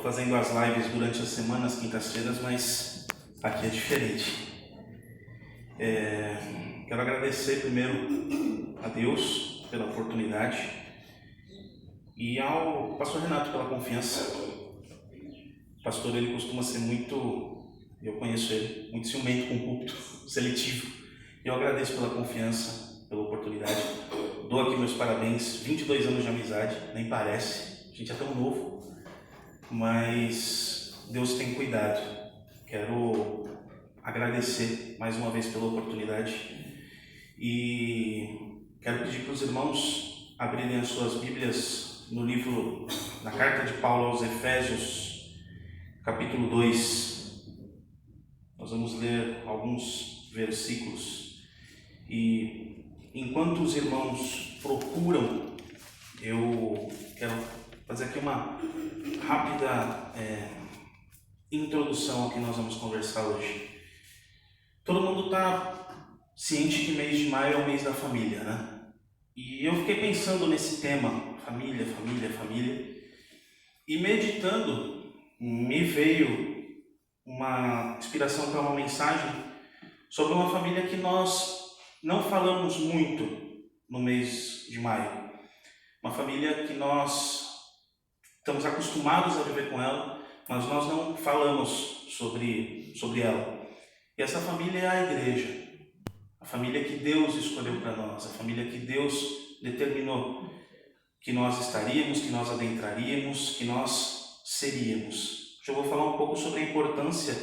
fazendo as lives durante a semana, às quintas-feiras, mas aqui é diferente. Quero agradecer primeiro a Deus pela oportunidade e ao pastor Renato pela confiança. O pastor, ele costuma ser eu conheço ele, muito ciumento com o púlpito, seletivo. Eu agradeço pela confiança, pela oportunidade. Dou aqui meus parabéns, 22 anos de amizade, nem parece, a gente é tão novo, mas Deus tem cuidado. Quero agradecer mais uma vez pela oportunidade e quero pedir para os irmãos abrirem as suas Bíblias no livro, na carta de Paulo aos Efésios, capítulo 2. Nós vamos ler alguns versículos e enquanto os irmãos procuram, eu quero fazer aqui uma rápida introdução ao que nós vamos conversar hoje. Todo mundo está ciente que mês de maio é o mês da família, né? E eu fiquei pensando nesse tema, família, e meditando, me veio uma inspiração para uma mensagem sobre uma família que nós não falamos muito no mês de maio. Uma família que nós estamos acostumados a viver com ela, mas nós não falamos sobre ela. E essa família é a igreja, a família que Deus escolheu para nós, a família que Deus determinou que nós estaríamos, que nós adentraríamos, que nós seríamos. Hoje eu vou falar um pouco sobre a importância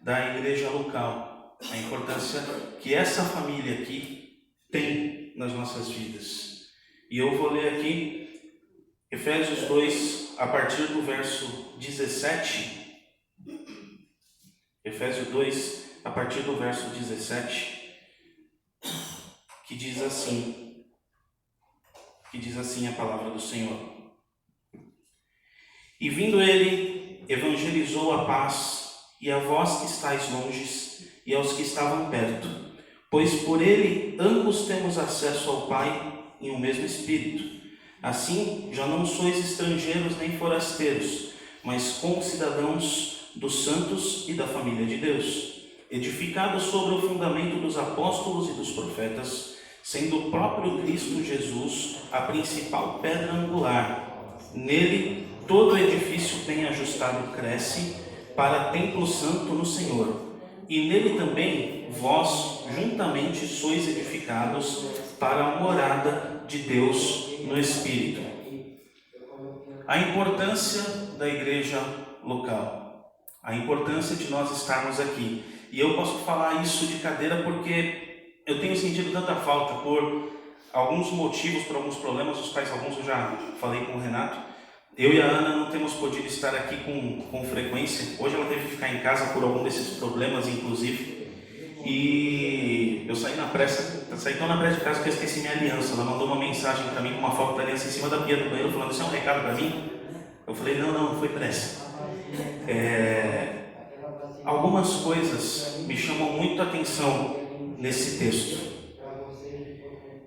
da igreja local, a importância que essa família aqui tem nas nossas vidas. E eu vou ler aqui Efésios 2, a partir do verso 17. Efésios 2, a partir do verso 17, que diz assim a palavra do Senhor. E vindo ele, evangelizou a paz, e a vós que estáis longes, e aos que estavam perto, pois por ele ambos temos acesso ao Pai em um mesmo Espírito. Assim, já não sois estrangeiros nem forasteiros, mas concidadãos dos santos e da família de Deus, edificados sobre o fundamento dos apóstolos e dos profetas, sendo o próprio Cristo Jesus a principal pedra angular. Nele, todo edifício bem ajustado cresce para templo santo no Senhor. E nele também vós juntamente sois edificados para a morada de Deus no Espírito. A importância da igreja local, a importância de nós estarmos aqui. E eu posso falar isso de cadeira porque eu tenho sentido tanta falta por alguns motivos, por alguns problemas, os quais alguns eu já falei com o Renato. Eu e a Ana não temos podido estar aqui com frequência. Hoje ela teve que ficar em casa por algum desses problemas, inclusive. E eu saí tão na pressa de casa que eu esqueci minha aliança. Ela mandou uma mensagem para mim com uma foto da aliança em cima da pia do banheiro, falando: "Isso é um recado para mim?" Eu falei: não foi pressa. Algumas coisas me chamam muito a atenção nesse texto.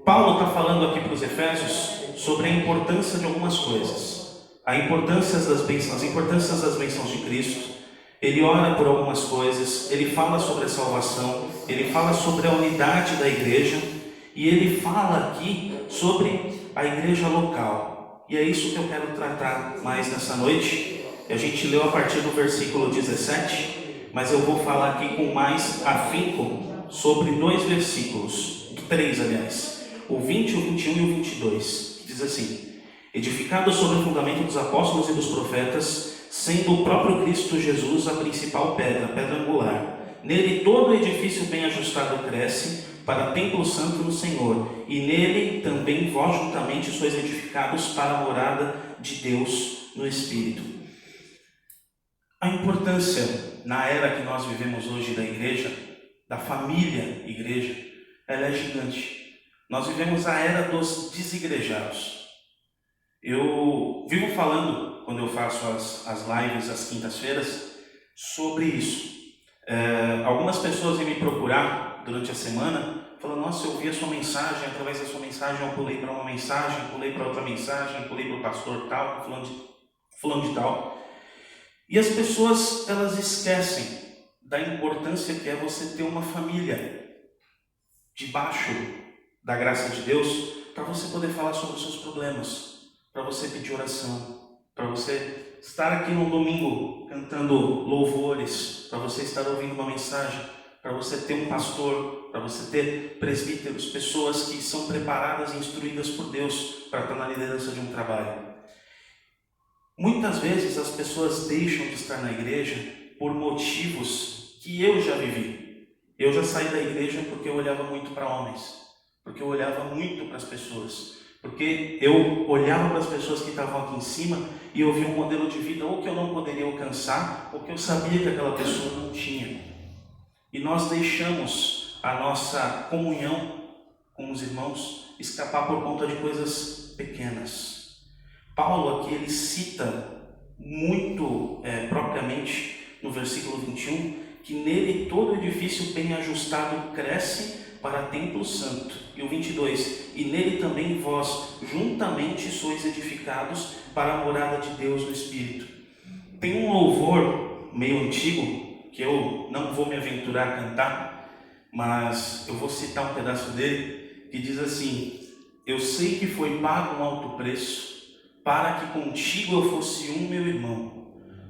Paulo está falando aqui para os Efésios sobre a importância de algumas coisas. As importâncias das bênçãos de Cristo. Ele ora por algumas coisas, ele fala sobre a salvação, ele fala sobre a unidade da igreja e ele fala aqui sobre a igreja local. E é isso que eu quero tratar mais nessa noite. A gente leu a partir do versículo 17, mas eu vou falar aqui com mais afinco sobre 2 versículos, 3 aliás, o 20, o 21 e o 22, que diz assim: edificado sobre o fundamento dos apóstolos e dos profetas, sendo o próprio Cristo Jesus a principal pedra angular. Nele todo o edifício bem ajustado cresce para templo santo no Senhor, e nele também vós juntamente sois edificados para a morada de Deus no Espírito. A importância na era que nós vivemos hoje da igreja, da família igreja, ela é gigante. Nós vivemos a era dos desigrejados. Eu vivo falando, quando eu faço as lives às quintas-feiras, sobre isso. Algumas pessoas vêm me procurar durante a semana, falando: "Nossa, eu vi a sua mensagem, através da sua mensagem eu pulei para uma mensagem, pulei para outra mensagem, pulei para o pastor tal, fulano de tal." E as pessoas, elas esquecem da importância que é você ter uma família debaixo da graça de Deus, para você poder falar sobre os seus problemas, para você pedir oração, para você estar aqui no domingo cantando louvores, para você estar ouvindo uma mensagem, para você ter um pastor, para você ter presbíteros, pessoas que são preparadas e instruídas por Deus para estar na liderança de um trabalho. Muitas vezes as pessoas deixam de estar na igreja por motivos que eu já vivi. Eu já saí da igreja porque eu olhava muito para homens, porque eu olhava muito para as pessoas, porque eu olhava para as pessoas que estavam aqui em cima e eu via um modelo de vida ou que eu não poderia alcançar, ou que eu sabia que aquela pessoa não tinha. E nós deixamos a nossa comunhão com os irmãos escapar por conta de coisas pequenas. Paulo aqui, ele cita muito propriamente no versículo 21, que nele todo edifício bem ajustado cresce para templo santo. E o 22, e nele também vós juntamente sois edificados para a morada de Deus no Espírito. Tem um louvor meio antigo, que eu não vou me aventurar a cantar, mas eu vou citar um pedaço dele, que diz assim: eu sei que foi pago um alto preço, para que contigo eu fosse um, meu irmão.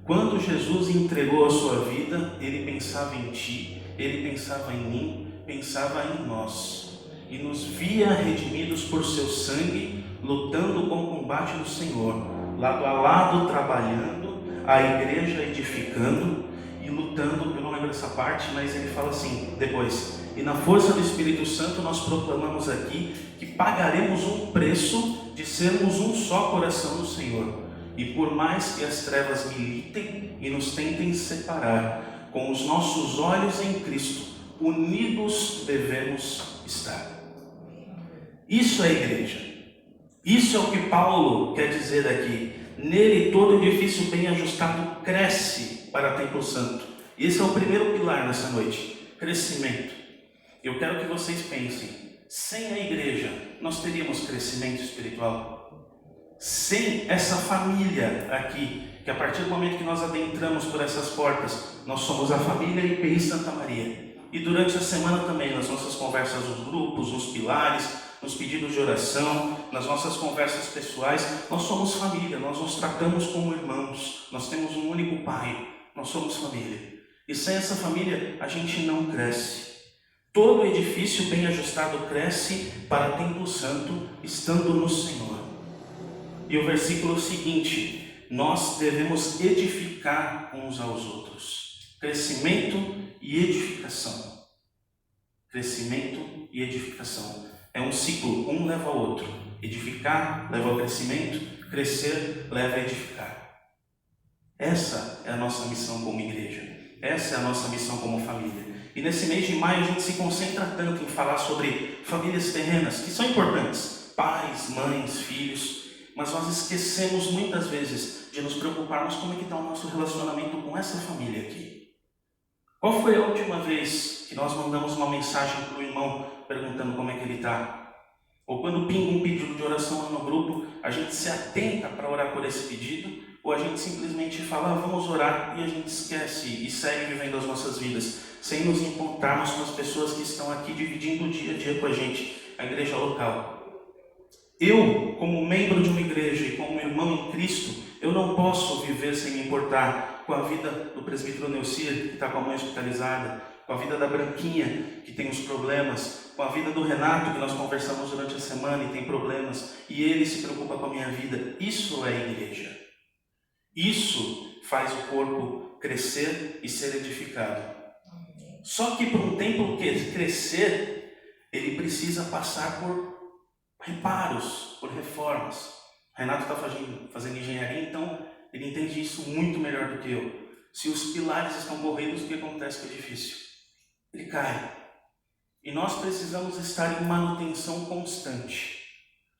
Quando Jesus entregou a sua vida, ele pensava em ti, ele pensava em mim, pensava em nós, e nos via redimidos por seu sangue, lutando com o combate do Senhor, lado a lado trabalhando, a igreja edificando e lutando. Eu não lembro essa parte, mas ele fala assim depois: e na força do Espírito Santo nós proclamamos aqui que pagaremos um preço de sermos um só coração no Senhor. E por mais que as trevas militem e nos tentem separar, com os nossos olhos em Cristo, unidos devemos estar. Isso é igreja. Isso é o que Paulo quer dizer aqui. Nele todo edifício bem ajustado cresce para templo santo. E esse é o primeiro pilar nessa noite: crescimento. Eu quero que vocês pensem, sem a igreja nós teríamos crescimento espiritual? Sem essa família aqui, que a partir do momento que nós adentramos por essas portas, nós somos a família IPI Santa Maria. E durante a semana também, nas nossas conversas nos grupos, nos pilares, nos pedidos de oração, nas nossas conversas pessoais, nós somos família, nós nos tratamos como irmãos, nós temos um único Pai, nós somos família. E sem essa família a gente não cresce. Todo edifício bem ajustado cresce para templo santo, estando no Senhor. E o versículo seguinte: nós devemos edificar uns aos outros. Crescimento e edificação. Crescimento e edificação. É um ciclo, um leva ao outro. Edificar leva ao crescimento, crescer leva a edificar. Essa é a nossa missão como igreja. Essa é a nossa missão como família. E nesse mês de maio a gente se concentra tanto em falar sobre famílias terrenas, que são importantes. Pais, mães, filhos. Mas nós esquecemos muitas vezes de nos preocuparmos como é que está o nosso relacionamento com essa família aqui. Qual foi a última vez que nós mandamos uma mensagem para o irmão perguntando como é que ele está? Ou quando pinga um pedido de oração lá no grupo, a gente se atenta para orar por esse pedido? Ou a gente simplesmente fala, vamos orar, e a gente esquece e segue vivendo as nossas vidas, sem nos importarmos com as pessoas que estão aqui dividindo o dia a dia com a gente, a igreja local. Eu, como membro de uma igreja e como irmão em Cristo, eu não posso viver sem me importar com a vida do presbítero Neucir, que está com a mãe hospitalizada, com a vida da Branquinha, que tem os problemas, com a vida do Renato, que nós conversamos durante a semana e tem problemas, e ele se preocupa com a minha vida. Isso é igreja. Isso faz o corpo crescer e ser edificado. Só que para um templo crescer, ele precisa passar por reparos, por reformas. O Renato está fazendo engenharia, então ele entende isso muito melhor do que eu. Se os pilares estão corridos, o que acontece com o edifício? Ele cai. E nós precisamos estar em manutenção constante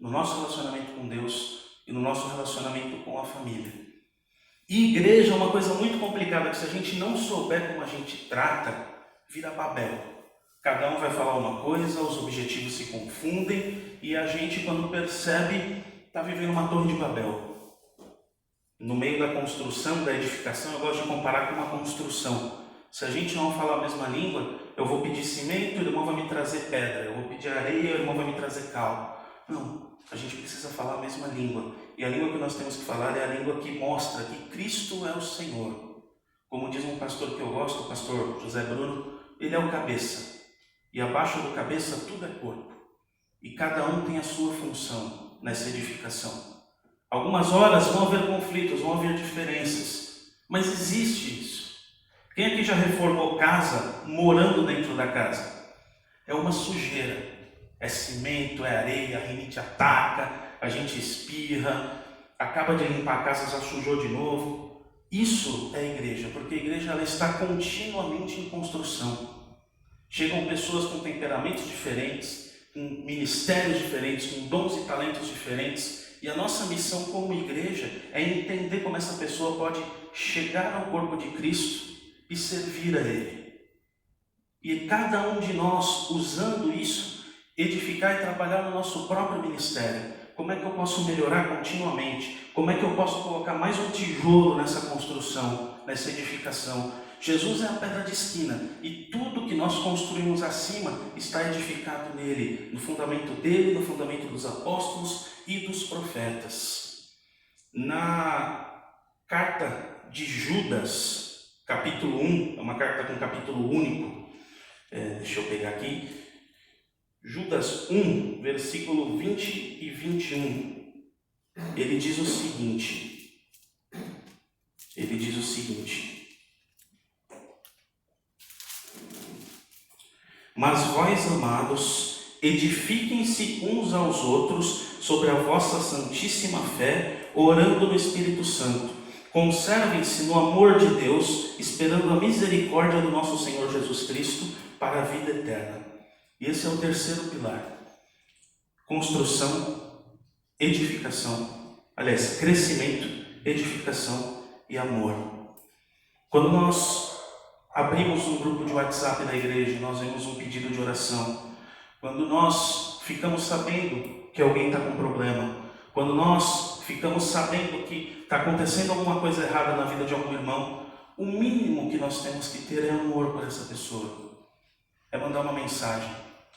no nosso relacionamento com Deus e no nosso relacionamento com a família. E igreja é uma coisa muito complicada, que se a gente não souber como a gente trata, vira Babel. Cada um vai falar uma coisa, os objetivos se confundem e a gente, quando percebe, está vivendo uma torre de Babel. No meio da construção, da edificação, eu gosto de comparar com uma construção. Se a gente não falar a mesma língua, eu vou pedir cimento, o irmão vai me trazer pedra. Eu vou pedir areia, o irmão vai me trazer cal. Não, a gente precisa falar a mesma língua. E a língua que nós temos que falar é a língua que mostra que Cristo é o Senhor. Como diz um pastor que eu gosto, o pastor José Bruno, ele é o cabeça. E abaixo do cabeça tudo é corpo. E cada um tem a sua função nessa edificação. Algumas horas vão haver conflitos, vão haver diferenças. Mas existe isso. Quem aqui já reformou casa morando dentro da casa? É uma sujeira. É cimento, é areia, a rinite ataca, a gente espirra, acaba de limpar a casa, já sujou de novo. Isso é igreja, porque a igreja ela está continuamente em construção. Chegam pessoas com temperamentos diferentes, com ministérios diferentes, com dons e talentos diferentes. E a nossa missão como igreja é entender como essa pessoa pode chegar ao corpo de Cristo e servir a Ele. E cada um de nós, usando isso, edificar e trabalhar no nosso próprio ministério. Como é que eu posso melhorar continuamente? Como é que eu posso colocar mais um tijolo nessa construção, nessa edificação? Jesus é a pedra de esquina e tudo que nós construímos acima está edificado nele, no fundamento dele, no fundamento dos apóstolos e dos profetas. Na carta de Judas, capítulo 1, é uma carta com capítulo único, deixa eu pegar aqui, Judas 1, versículo 20 e 21, ele diz o seguinte, mas vós, amados, edifiquem-se uns aos outros sobre a vossa santíssima fé, orando no Espírito Santo. Conservem-se no amor de Deus, esperando a misericórdia do nosso Senhor Jesus Cristo para a vida eterna. E esse é o terceiro pilar. Construção, edificação. Aliás, crescimento, edificação e amor. Quando nós abrimos um grupo de WhatsApp da igreja, nós vemos um pedido de oração. Quando nós ficamos sabendo que alguém está com problema, quando nós ficamos sabendo que está acontecendo alguma coisa errada na vida de algum irmão, o mínimo que nós temos que ter é amor por essa pessoa. É mandar uma mensagem,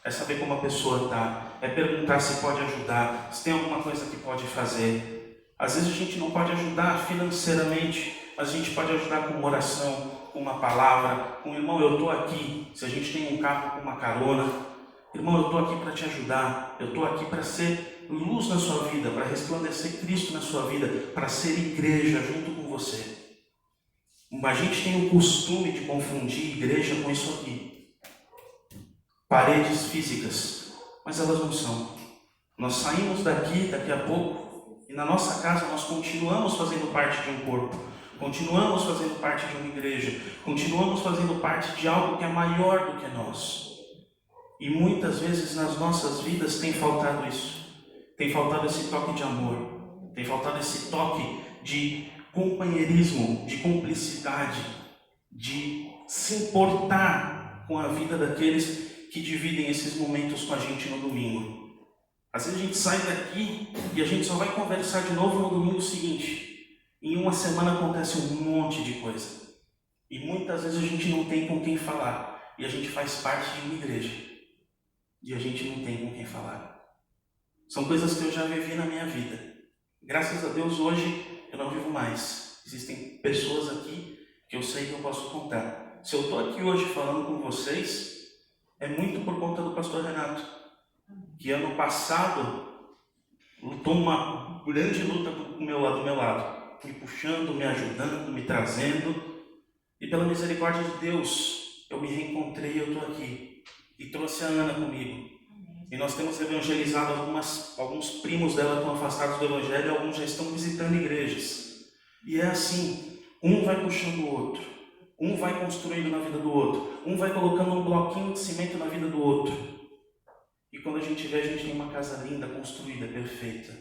é saber como a pessoa está, é perguntar se pode ajudar, se tem alguma coisa que pode fazer. Às vezes a gente não pode ajudar financeiramente, mas a gente pode ajudar com uma oração, com uma palavra, com irmão, eu estou aqui. Se a gente tem um carro com uma carona, irmão, eu estou aqui para te ajudar, eu estou aqui para ser luz na sua vida, para resplandecer Cristo na sua vida, para ser igreja junto com você. A gente tem o costume de confundir igreja com isso aqui. Paredes físicas, mas elas não são. Nós saímos daqui a pouco e na nossa casa nós continuamos fazendo parte de um corpo, continuamos fazendo parte de uma igreja, continuamos fazendo parte de algo que é maior do que nós. E muitas vezes nas nossas vidas tem faltado isso, tem faltado esse toque de amor, tem faltado esse toque de companheirismo, de cumplicidade, de se importar com a vida daqueles que dividem esses momentos com a gente no domingo. Às vezes a gente sai daqui e a gente só vai conversar de novo no domingo seguinte. Em uma semana acontece um monte de coisa. E muitas vezes a gente não tem com quem falar. E a gente faz parte de uma igreja. E a gente não tem com quem falar. São coisas que eu já vivi na minha vida. Graças a Deus hoje eu não vivo mais. Existem pessoas aqui que eu sei que eu posso contar. Se eu estou aqui hoje falando com vocês, é muito por conta do pastor Renato, que ano passado lutou uma grande luta do meu lado, me puxando, me ajudando, me trazendo, e pela misericórdia de Deus, eu me reencontrei, eu estou aqui, e trouxe a Ana comigo, e nós temos evangelizado alguns primos dela estão afastados do evangelho, e alguns já estão visitando igrejas, e é assim, um vai puxando o outro, um vai construindo na vida do outro, um vai colocando um bloquinho de cimento na vida do outro. E quando a gente vê, a gente tem uma casa linda, construída, perfeita.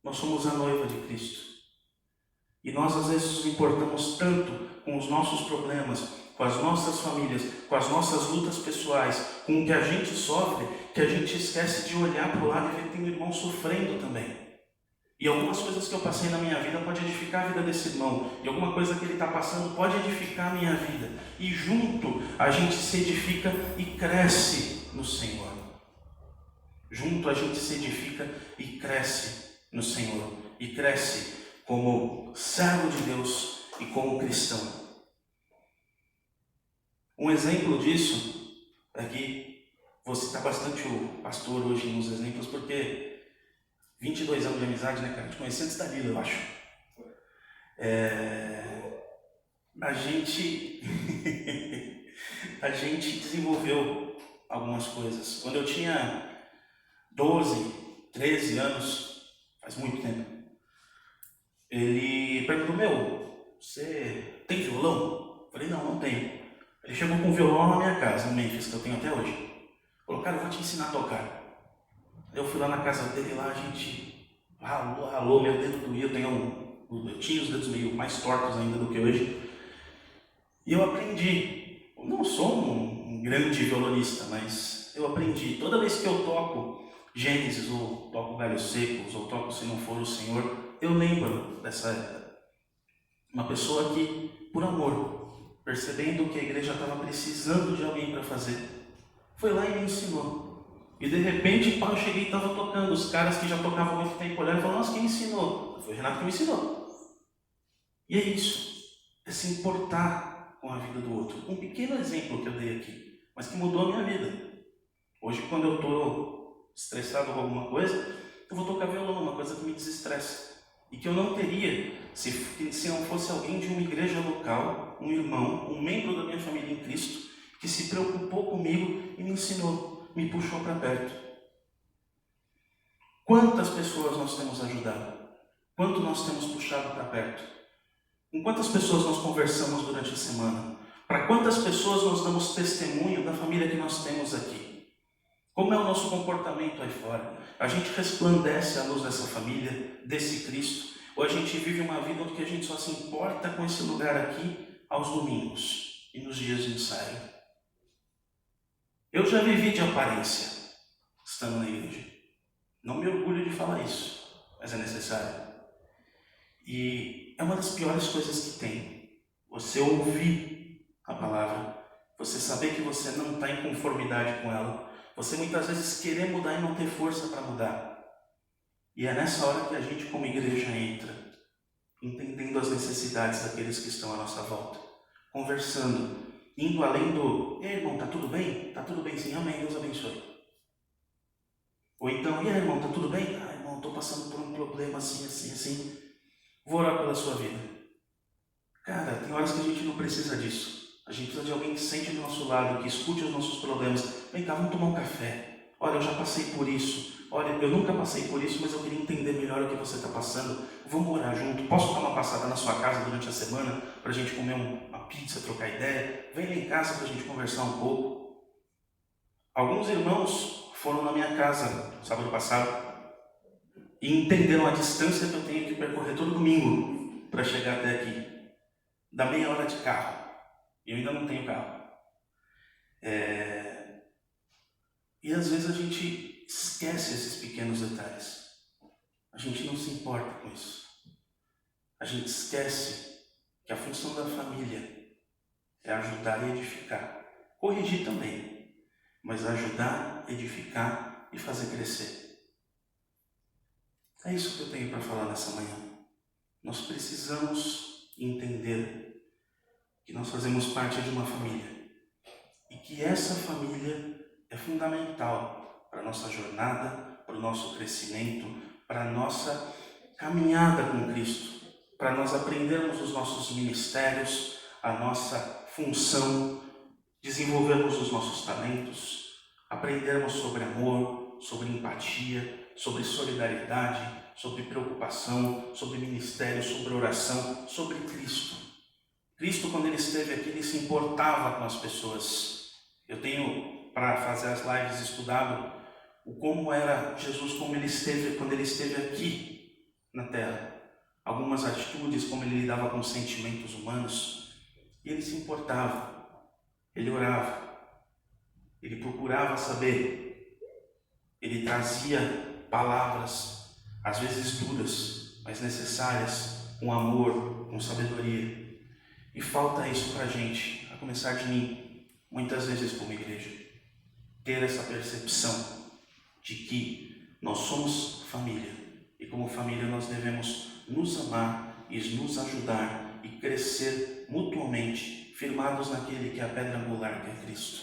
Nós somos a noiva de Cristo. E nós às vezes nos importamos tanto com os nossos problemas, com as nossas famílias, com as nossas lutas pessoais, com o que a gente sofre, que a gente esquece de olhar para o lado e ver que tem um irmão sofrendo também. E algumas coisas que eu passei na minha vida pode edificar a vida desse irmão. E alguma coisa que ele está passando pode edificar a minha vida. E junto a gente se edifica e cresce no Senhor. Junto a gente se edifica e cresce no Senhor. E cresce como servo de Deus e como cristão. Um exemplo disso é que vou citar bastante o pastor hoje nos exemplos, porque 22 anos de amizade, né, cara? A gente conhecia antes da Lila, eu acho. A gente desenvolveu algumas coisas. Quando eu tinha 12, 13 anos, faz muito tempo, ele perguntou: você tem violão? Eu falei: não tenho. Ele chegou com um violão na minha casa, em Memphis, que eu tenho até hoje. Falou: cara, eu vou te ensinar a tocar. Eu fui lá na casa dele, lá a gente ralou, meu dedo doía, eu tinha os dedos meio mais tortos ainda do que hoje. E eu aprendi. Eu não sou um grande violonista, mas eu aprendi. Toda vez que eu toco Gênesis, ou toco Galhos Secos, ou toco Se Não For o Senhor, eu lembro dessa época. Uma pessoa que, por amor, percebendo que a igreja estava precisando de alguém para fazer, foi lá e me ensinou. E de repente, eu cheguei e estava tocando. Os caras que já tocavam há muito tempo olharam e falaram: nossa, quem ensinou? Foi o Renato que me ensinou. E é isso. É se importar com a vida do outro. Um pequeno exemplo que eu dei aqui, mas que mudou a minha vida. Hoje, quando eu estou estressado com alguma coisa, eu vou tocar violão, uma coisa que me desestressa. E que eu não teria se não fosse alguém de uma igreja local, um irmão, um membro da minha família em Cristo, que se preocupou comigo e me ensinou. Me puxou para perto. Quantas pessoas nós temos ajudado? Quanto nós temos puxado para perto? Com quantas pessoas nós conversamos durante a semana? Para quantas pessoas nós damos testemunho da família que nós temos aqui? Como é o nosso comportamento aí fora? A gente resplandece à luz dessa família, desse Cristo? Ou a gente vive uma vida onde a gente só se importa com esse lugar aqui aos domingos e nos dias de ensaio? Eu já vivi de aparência, estando na igreja. Não me orgulho de falar isso, mas é necessário. E é uma das piores coisas que tem. Você ouvir a palavra, você saber que você não está em conformidade com ela, você muitas vezes querer mudar e não ter força para mudar. E é nessa hora que a gente, como igreja, entra, entendendo as necessidades daqueles que estão à nossa volta, conversando, indo além do: e aí, irmão, tá tudo bem? Tá tudo bem sim, amém, Deus abençoe. Ou então: e aí, irmão, tá tudo bem? Ah, irmão, estou passando por um problema assim. Vou orar pela sua vida. Cara, tem horas que a gente não precisa disso. A gente precisa de alguém que sente do nosso lado, que escute os nossos problemas. Vem cá, vamos tomar um café. Olha, eu já passei por isso. Olha, eu nunca passei por isso, mas eu queria entender melhor o que você está passando. Vamos orar junto. Posso dar uma passada na sua casa durante a semana para a gente comer uma pizza, trocar ideia? Vem lá em casa para a gente conversar um pouco. Alguns irmãos foram na minha casa sábado passado e entenderam a distância que eu tenho que percorrer todo domingo para chegar até aqui. Dá meia hora de carro. E eu ainda não tenho carro. E às vezes a gente esquece esses pequenos detalhes. A gente não se importa com isso. A gente esquece que a função da família é ajudar e edificar. Corrigir também, mas ajudar, edificar e fazer crescer. É isso que eu tenho para falar nessa manhã. Nós precisamos entender que nós fazemos parte de uma família e que essa família é fundamental para a nossa jornada, para o nosso crescimento, para a nossa caminhada com Cristo, para nós aprendermos os nossos ministérios, a nossa função, desenvolvermos os nossos talentos, aprendermos sobre amor, sobre empatia, sobre solidariedade, sobre preocupação, sobre ministério, sobre oração, sobre Cristo. Cristo, quando ele esteve aqui, ele se importava com as pessoas. Eu tenho, para fazer as lives, estudado o como era Jesus, como ele esteve quando ele esteve aqui na Terra. Algumas atitudes, como ele lidava com sentimentos humanos. E ele se importava, ele orava, ele procurava saber, ele trazia palavras às vezes duras, mas necessárias, com amor, com sabedoria. E falta isso para a gente, a começar de mim, muitas vezes como igreja, ter essa percepção de que nós somos família, e como família nós devemos nos amar e nos ajudar e crescer mutuamente, firmados naquele que é a pedra angular, que é Cristo.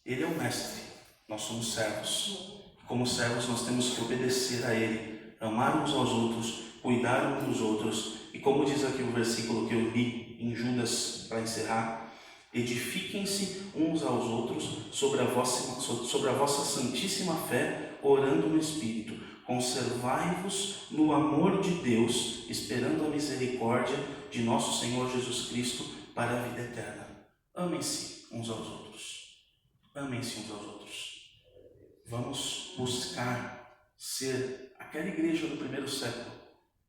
Ele é o mestre, nós somos servos. Como servos nós temos que obedecer a Ele, amar uns aos outros, cuidar uns dos outros. E como diz aqui o versículo que eu li em Judas para encerrar, edifiquem-se uns aos outros sobre a vossa santíssima fé, orando no Espírito. Conservai-vos no amor de Deus, esperando a misericórdia de nosso Senhor Jesus Cristo para a vida eterna. Amem-se uns aos outros. Amem-se uns aos outros. Vamos buscar ser aquela igreja do primeiro século,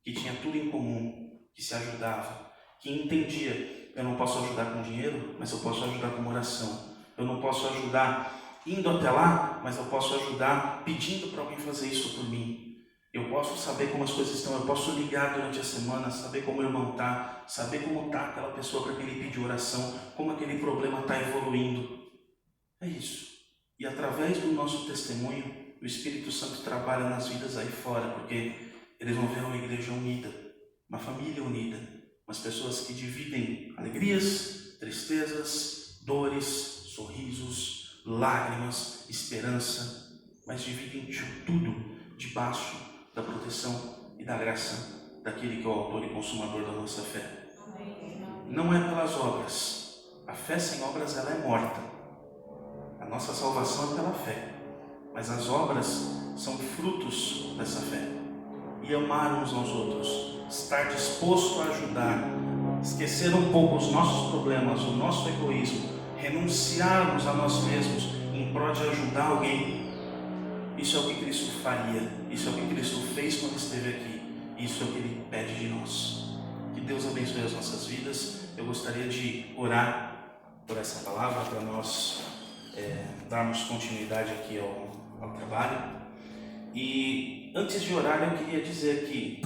que tinha tudo em comum, que se ajudava, que entendia: eu não posso ajudar com dinheiro, mas eu posso ajudar com oração. Eu não posso ajudar indo até lá, mas eu posso ajudar pedindo para alguém fazer isso por mim. Eu posso saber como as coisas estão, eu posso ligar durante a semana, saber como o irmão está, saber como está aquela pessoa para quem ele pediu oração, como aquele problema está evoluindo. É isso. E através do nosso testemunho, o Espírito Santo trabalha nas vidas aí fora, porque eles vão ver uma igreja unida, uma família unida, umas pessoas que dividem alegrias, tristezas, dores, sorrisos, lágrimas, esperança, mas dividem tudo debaixo da proteção e da graça daquele que é o autor e consumador da nossa fé. Não é pelas obras. A fé sem obras ela é morta. A nossa salvação é pela fé, mas as obras são frutos dessa fé. E amar uns aos outros, estar disposto a ajudar, esquecer um pouco os nossos problemas, o nosso egoísmo, renunciarmos a nós mesmos em prol de ajudar alguém. Isso é o que Cristo faria, isso é o que Cristo fez quando esteve aqui, isso é o que Ele pede de nós. Que Deus abençoe as nossas vidas. Eu gostaria de orar por essa palavra para nós darmos continuidade aqui ao trabalho. E antes de orar eu queria dizer que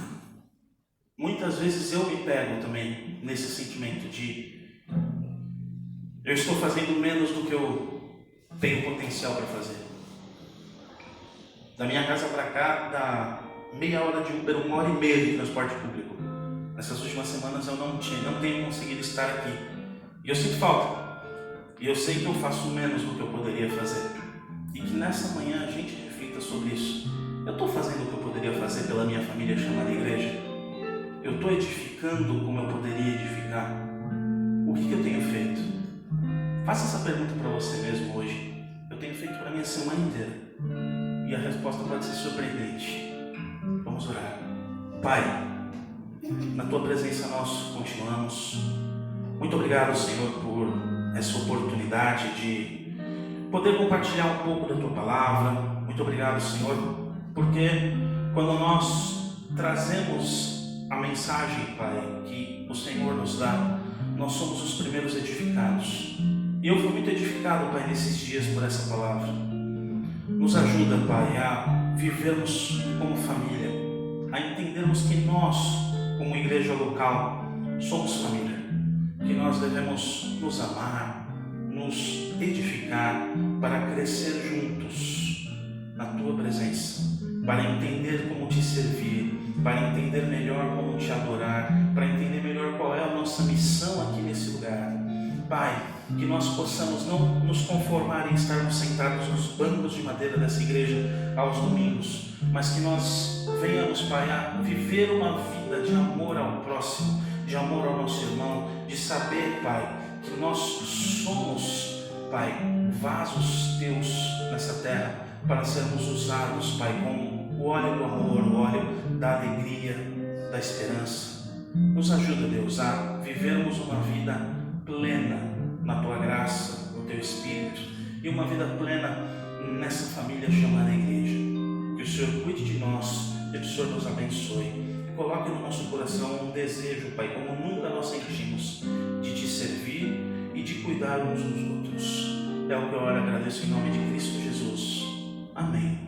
muitas vezes eu me pego também nesse sentimento de eu estou fazendo menos do que eu tenho potencial para fazer. Da minha casa para cá dá meia hora de Uber, 1h30 de transporte público. Nessas últimas semanas eu não tenho conseguido estar aqui. E eu sinto falta. E eu sei que eu faço menos do que eu poderia fazer. E que nessa manhã a gente reflita sobre isso. Eu estou fazendo o que eu poderia fazer pela minha família chamada igreja? Eu estou edificando como eu poderia edificar? O que eu tenho feito? Faça essa pergunta para você mesmo hoje. Eu tenho feito para a minha semana inteira. E a resposta pode ser surpreendente. Vamos orar. Pai, na Tua presença nós continuamos. Muito obrigado, Senhor, por essa oportunidade de poder compartilhar um pouco da Tua palavra. Muito obrigado, Senhor, porque quando nós trazemos a mensagem, Pai, que o Senhor nos dá, nós somos os primeiros edificados. E eu fui muito edificado, Pai, nesses dias por essa palavra. Nos ajuda, Pai, a vivermos como família, a entendermos que nós, como igreja local, somos família, que nós devemos nos amar, nos edificar para crescer juntos na Tua presença, para entender como Te servir, para entender melhor como Te adorar, para entender melhor qual é a nossa missão aqui nesse lugar. Pai, que nós possamos não nos conformar em estarmos sentados nos bancos de madeira dessa igreja aos domingos, mas que nós venhamos, Pai, a viver uma vida de amor ao próximo, de amor ao nosso irmão, de saber, Pai, que nós somos, Pai, vasos Teus nessa terra para sermos usados, Pai, como o óleo do amor, o óleo da alegria, da esperança. Nos ajuda, Deus, a vivermos uma vida plena na Tua graça, no Teu Espírito, e uma vida plena nessa família chamada igreja. Que o Senhor cuide de nós, que o Senhor nos abençoe. Coloque no nosso coração um desejo, Pai, como nunca nós sentimos, de Te servir e de cuidar uns dos outros. É o que eu oro e agradeço em nome de Cristo Jesus. Amém.